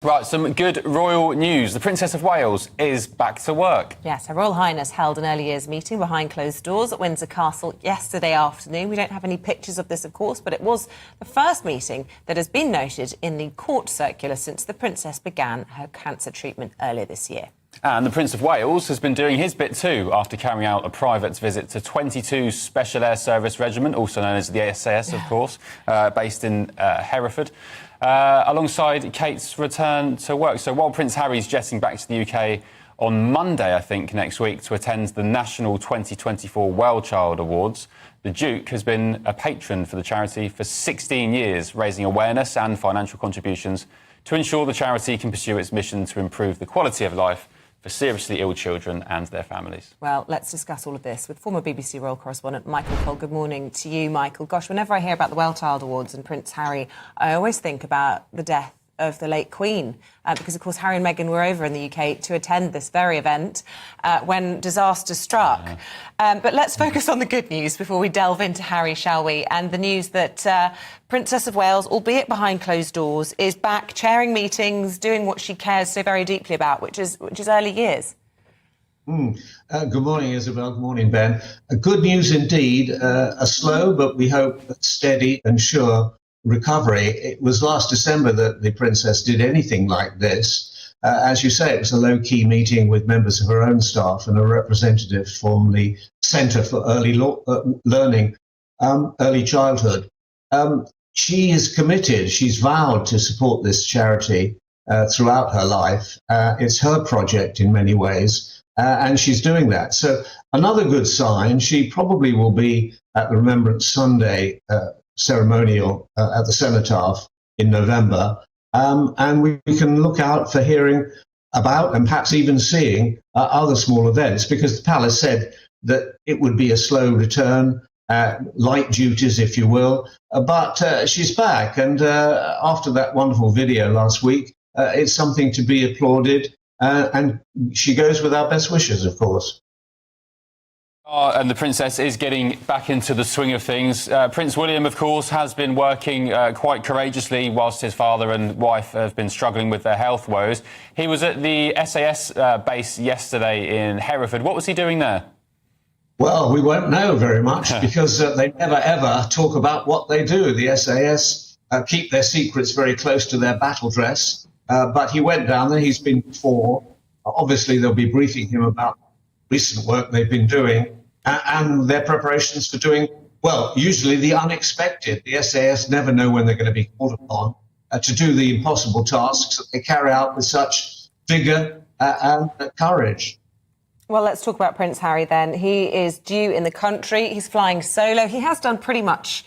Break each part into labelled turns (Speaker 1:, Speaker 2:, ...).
Speaker 1: Right, some good royal news. The Princess of Wales is back to work.
Speaker 2: Yes, Her Royal Highness held an early years meeting behind closed doors at Windsor Castle yesterday afternoon. We don't have any pictures of this, of course, but it was the first meeting that has been noted in the court circular since the Princess began her cancer treatment earlier this year.
Speaker 1: And the Prince of Wales has been doing his bit too after carrying out a private visit to 22 Special Air Service Regiment, also known as the SAS, of course, based in Hereford, alongside Kate's return to work. So while Prince Harry's jetting back to the UK on Monday, I think, next week, to attend the National 2024 Well Child Awards, the Duke has been a patron for the charity for 16 years, raising awareness and financial contributions to ensure the charity can pursue its mission to improve the quality of life for seriously ill children and their families.
Speaker 2: Well, let's discuss all of this with former BBC Royal correspondent Michael Cole. Good morning to you, Michael. Gosh, whenever I hear about the Well Child Awards and Prince Harry, I always think about the death of the late Queen, because, of course, Harry and Meghan were over in the UK to attend this very event when disaster struck. But let's focus on the good news before we delve into Harry, shall we? And the news that Princess of Wales, albeit behind closed doors, is back chairing meetings, doing what she cares so very deeply about, which is early years.
Speaker 3: Good morning, Isabel. Good morning, Ben. Good news indeed. A slow, but we hope steady and sure recovery. It was last December that the Princess did anything like this. As you say, it was a low-key meeting with members of her own staff and a representative from the Centre for Early Learning, Early Childhood. She is committed, she's vowed to support this charity throughout her life. It's her project in many ways, and she's doing that. So another good sign, she probably will be at the Remembrance Sunday ceremonial at the Cenotaph in November, and we can look out for hearing about and perhaps even seeing other small events, because the palace said that it would be a slow return, light duties, if you will, but she's back, and after that wonderful video last week, it's something to be applauded, and she goes with our best wishes, of course.
Speaker 1: And the Princess is getting back into the swing of things. Prince William, of course, has been working quite courageously whilst his father and wife have been struggling with their health woes. He was at the SAS base yesterday in Hereford. What was he doing there?
Speaker 3: Well, we won't know very much because they never, ever talk about what they do. The SAS keep their secrets very close to their battle dress. But he went down there. He's been before. Obviously, they'll be briefing him about recent work they've been doing and their preparations for doing, well, usually the unexpected. The SAS never know when they're going to be called upon to do the impossible tasks that they carry out with such vigour and courage.
Speaker 2: Well, let's talk about Prince Harry then. He is due in the country. He's flying solo. He has done pretty much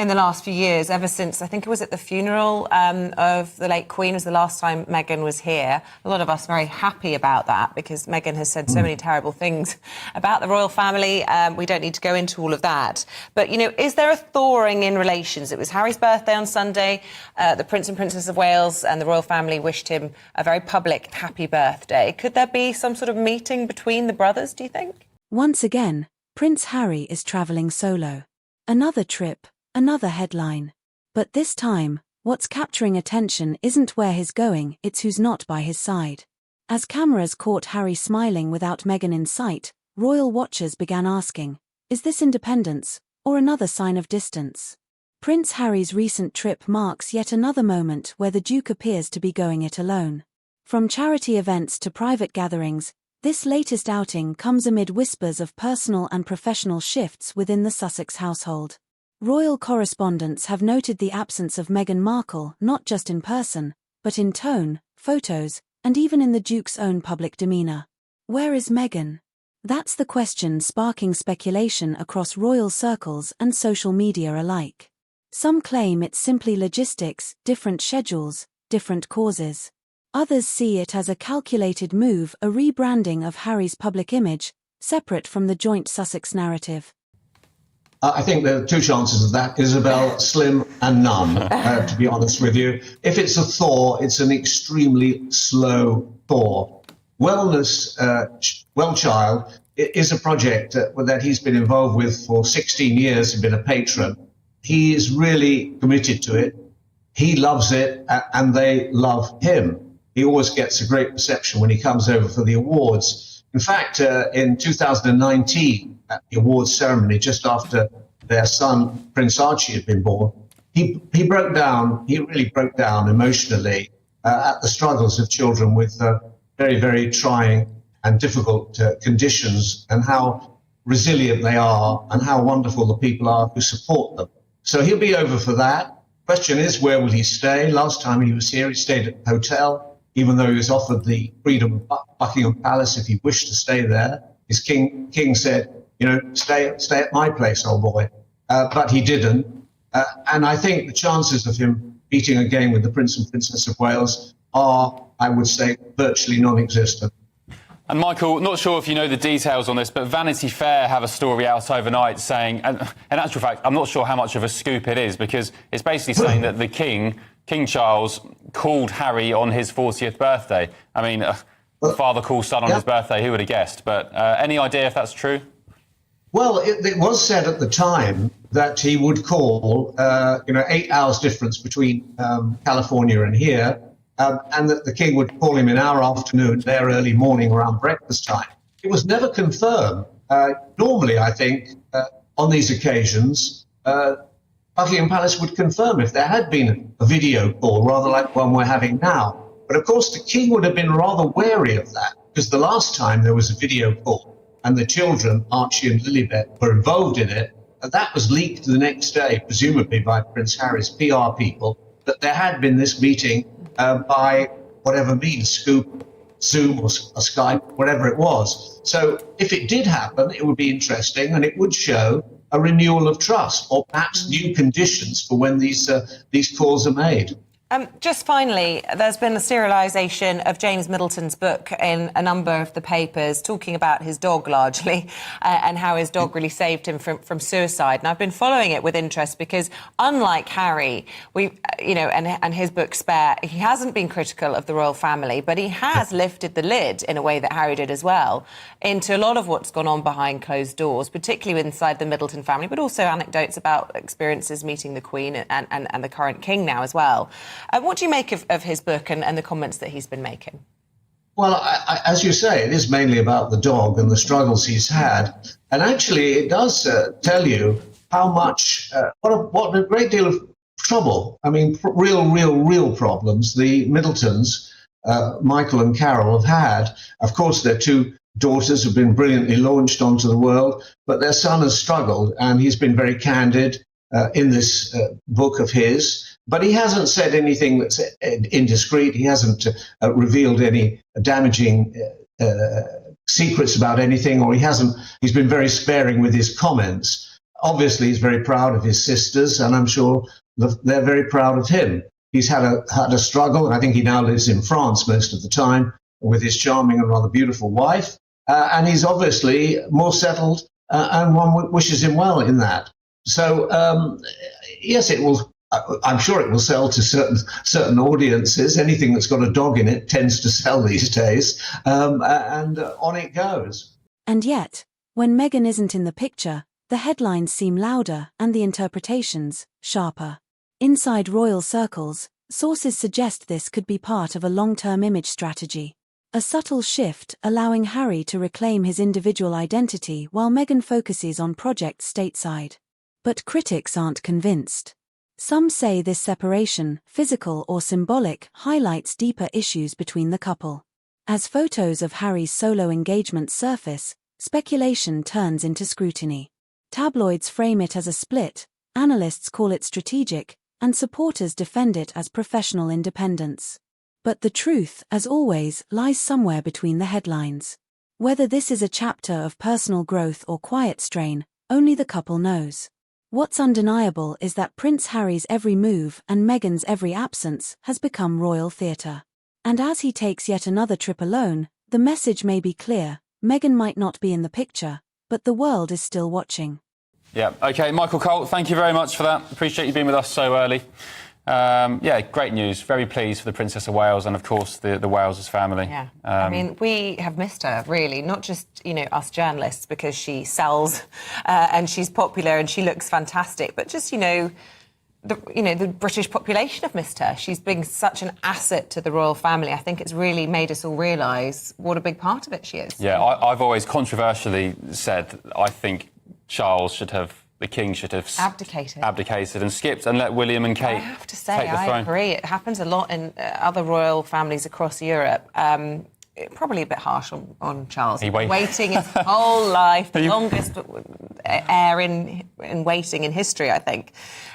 Speaker 2: in the last few years, ever since, I think it was at the funeral of the late Queen, was the last time Meghan was here. A lot of us very happy about that because Meghan has said so many terrible things about the royal family. We don't need to go into all of that. But, you know, is there a thawing in relations? It was Harry's birthday on Sunday. The Prince and Princess of Wales and the royal family wished him a very public happy birthday. Could there be some sort of meeting between the brothers, do you think?
Speaker 4: Once again, Prince Harry is travelling solo. Another trip. Another headline. But this time, what's capturing attention isn't where he's going, it's who's not by his side. As cameras caught Harry smiling without Meghan in sight, royal watchers began asking, is this independence, or another sign of distance? Prince Harry's recent trip marks yet another moment where the Duke appears to be going it alone. From charity events to private gatherings, this latest outing comes amid whispers of personal and professional shifts within the Sussex household. Royal correspondents have noted the absence of Meghan Markle not just in person, but in tone, photos, and even in the Duke's own public demeanour. Where is Meghan? That's the question sparking speculation across royal circles and social media alike. Some claim it's simply logistics, different schedules, different causes. Others see it as a calculated move, a rebranding of Harry's public image, separate from the joint Sussex narrative.
Speaker 3: I think there are two chances of that, Isabel, slim and none, to be honest with you. If it's a thaw, it's an extremely slow thaw. Wellness, Well Child, is a project that he's been involved with for 16 years and been a patron. He is really committed to it. he loves it and they love him. He always gets a great reception when he comes over for the awards. In fact, in 2019, at the awards ceremony, just after their son, Prince Archie, had been born, he really broke down emotionally at the struggles of children with very, very trying and difficult conditions, and how resilient they are and how wonderful the people are who support them. So he'll be over for that. Question is, where will he stay? Last time he was here, he stayed at the hotel, even though he was offered the freedom of Buckingham Palace if he wished to stay there. His king said, stay at my place, old boy. But he didn't. And I think the chances of him meeting again with the Prince and Princess of Wales are, I would say, virtually non-existent.
Speaker 1: And Michael, not sure if you know the details on this, but Vanity Fair have a story out overnight saying, and in actual fact, I'm not sure how much of a scoop it is, because it's basically saying that the King Charles, called Harry on his 40th birthday. I mean, father calls son on his birthday, who would have guessed? But any idea if that's true?
Speaker 3: Well, it was said at the time that he would call, 8 hours difference between California and here, and that the King would call him in our afternoon, their early morning around breakfast time. It was never confirmed. Normally, I think, on these occasions, Buckingham Palace would confirm if there had been a video call, rather like one we're having now. But of course, the King would have been rather wary of that, because the last time there was a video call and the children, Archie and Lilibet, were involved in it, that was leaked the next day, presumably by Prince Harry's PR people, that there had been this meeting by whatever means, Scoop, Zoom or Skype, whatever it was. So if it did happen, it would be interesting, and it would show a renewal of trust, or perhaps new conditions for when these calls are made.
Speaker 2: Just finally, there's been a serialisation of James Middleton's book in a number of the papers, talking about his dog largely, and how his dog really saved him from suicide. And I've been following it with interest because, unlike Harry, and his book Spare, he hasn't been critical of the royal family, but he has lifted the lid in a way that Harry did as well into a lot of what's gone on behind closed doors, particularly inside the Middleton family, but also anecdotes about experiences meeting the Queen and the current King now as well. What do you make of his book and the comments that he's been making?
Speaker 3: Well, as you say, it is mainly about the dog and the struggles he's had. And actually, it does tell you how much, what a great deal of trouble, I mean, real problems the Middletons, Michael and Carol, have had. Of course, their two daughters have been brilliantly launched onto the world, but their son has struggled, and he's been very candid in this book of his. But he hasn't said anything that's indiscreet. He hasn't revealed any damaging secrets about anything, or he's been very sparing with his comments. Obviously, he's very proud of his sisters, and I'm sure they're very proud of him. He's had a struggle, and I think he now lives in France most of the time with his charming and rather beautiful wife. And he's obviously more settled, and one wishes him well in that. So, yes, it will. I'm sure it will sell to certain audiences. Anything that's got a dog in it tends to sell these days, and on it goes.
Speaker 4: And yet, when Meghan isn't in the picture, the headlines seem louder and the interpretations sharper. Inside royal circles, sources suggest this could be part of a long-term image strategy. A subtle shift allowing Harry to reclaim his individual identity while Meghan focuses on projects stateside. But critics aren't convinced. Some say this separation, physical or symbolic, highlights deeper issues between the couple. As photos of Harry's solo engagements surface, speculation turns into scrutiny. Tabloids frame it as a split, analysts call it strategic, and supporters defend it as professional independence. But the truth, as always, lies somewhere between the headlines. Whether this is a chapter of personal growth or quiet strain, only the couple knows. What's undeniable is that Prince Harry's every move and Meghan's every absence has become royal theatre. And as he takes yet another trip alone, the message may be clear: Meghan might not be in the picture, but the world is still watching.
Speaker 1: Yeah, OK, Michael Cole, thank you very much for that. Appreciate you being with us so early. Great news. Very pleased for the Princess of Wales and, of course, the Wales's family.
Speaker 2: Yeah. I mean, we have missed her, really, not just, us journalists, because she sells and she's popular and she looks fantastic, but just, the the British population have missed her. She's been such an asset to the royal family. I think it's really made us all realise what a big part of it she is.
Speaker 1: Yeah, I've always controversially said I think the King should have abdicated and skipped and let William and Kate
Speaker 2: I have to say,
Speaker 1: take the throne.
Speaker 2: I agree. It happens a lot in other royal families across Europe. Probably a bit harsh on Charles. Waiting his whole life, the longest heir in waiting in history, I think.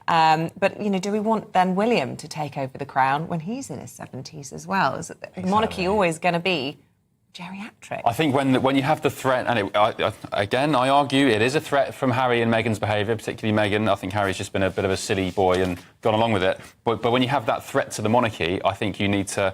Speaker 2: But, do we want then William to take over the crown when he's in his 70s as well? Is the monarchy always going to be geriatric?
Speaker 1: I think when you have the threat, and I argue it is a threat from Harry and Meghan's behaviour, particularly Meghan. I think Harry's just been a bit of a silly boy and gone along with it. But when you have that threat to the monarchy, I think you need to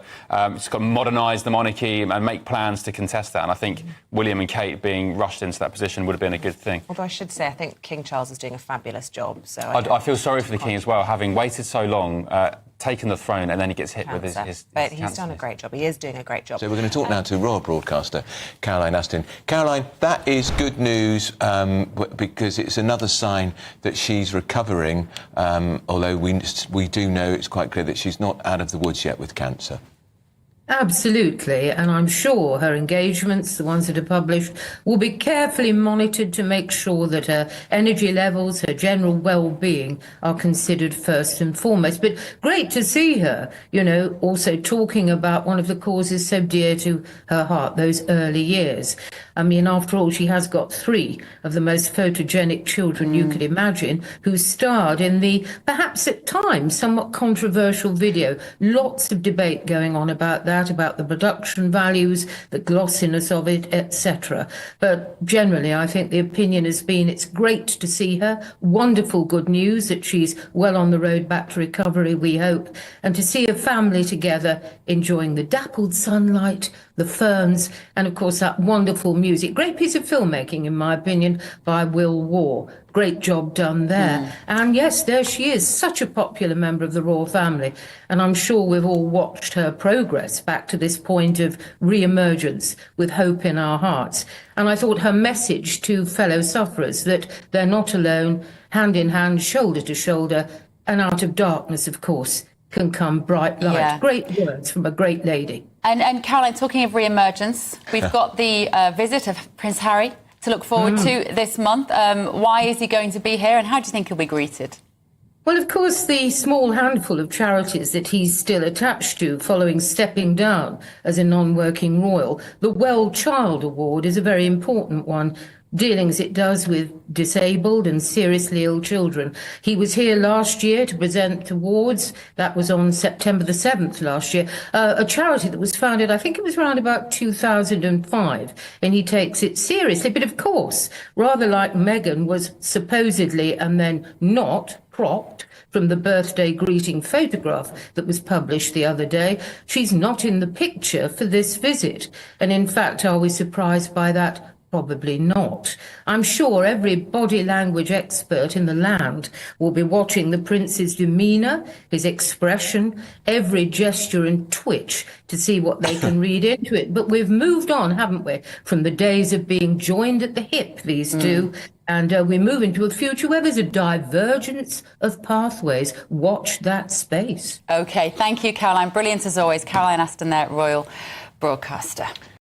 Speaker 1: modernise the monarchy and make plans to contest that. And I think William and Kate being rushed into that position would have been a good thing.
Speaker 2: Although I should say, I think King Charles is doing a fabulous job. So
Speaker 1: I feel sorry for the King as well, having waited so long, taken the throne, and then he gets hit with his
Speaker 2: But he's done a great job. He is doing a great job.
Speaker 5: So we're going to talk now to royal broadcaster Caroline Aston. Caroline, that is good news because it's another sign that she's recovering, although we do know it's quite clear that she's not out of the woods yet with cancer.
Speaker 6: Absolutely, and I'm sure her engagements, the ones that are published, will be carefully monitored to make sure that her energy levels, her general well-being are considered first and foremost. But great to see her, also talking about one of the causes so dear to her heart, those early years. I mean, after all, she has got 3 of the most photogenic children you could imagine who starred in the, perhaps at times, somewhat controversial video. Lots of debate going on about that, about the production values, the glossiness of it, etc. But generally, I think the opinion has been it's great to see her. Wonderful good news that she's well on the road back to recovery, we hope. And to see a family together enjoying the dappled sunlight, the ferns, and of course that wonderful music. Great piece of filmmaking, in my opinion, by Will Waugh. Great job done there. And yes, there she is, such a popular member of the royal family. And I'm sure we've all watched her progress back to this point of re-emergence with hope in our hearts. And I thought her message to fellow sufferers that they're not alone, hand in hand, shoulder to shoulder, and out of darkness, of course, can come bright light. Yeah. Great words from a great lady.
Speaker 7: And Caroline, talking of re-emergence, we've got the visit of Prince Harry to look forward to this month. Why is he going to be here, and how do you think he'll be greeted?
Speaker 6: Well, of course, the small handful of charities that he's still attached to following stepping down as a non-working royal, the Well Child Award is a very important one, dealing as it does with disabled and seriously ill children. He was here last year to present awards. That was on September the 7th last year. A charity that was founded, I think it was around about 2005, and he takes it seriously. But of course, rather like Meghan was supposedly and then not cropped from the birthday greeting photograph that was published the other day, she's not in the picture for this visit. And in fact, are we surprised by that? Probably not. I'm sure every body language expert in the land will be watching the prince's demeanour, his expression, every gesture and twitch to see what they can read into it. But we've moved on, haven't we, from the days of being joined at the hip, these two, and we move into a future where there's a divergence of pathways. Watch that space.
Speaker 7: OK, thank you, Caroline. Brilliant as always. Caroline Aston there, royal broadcaster.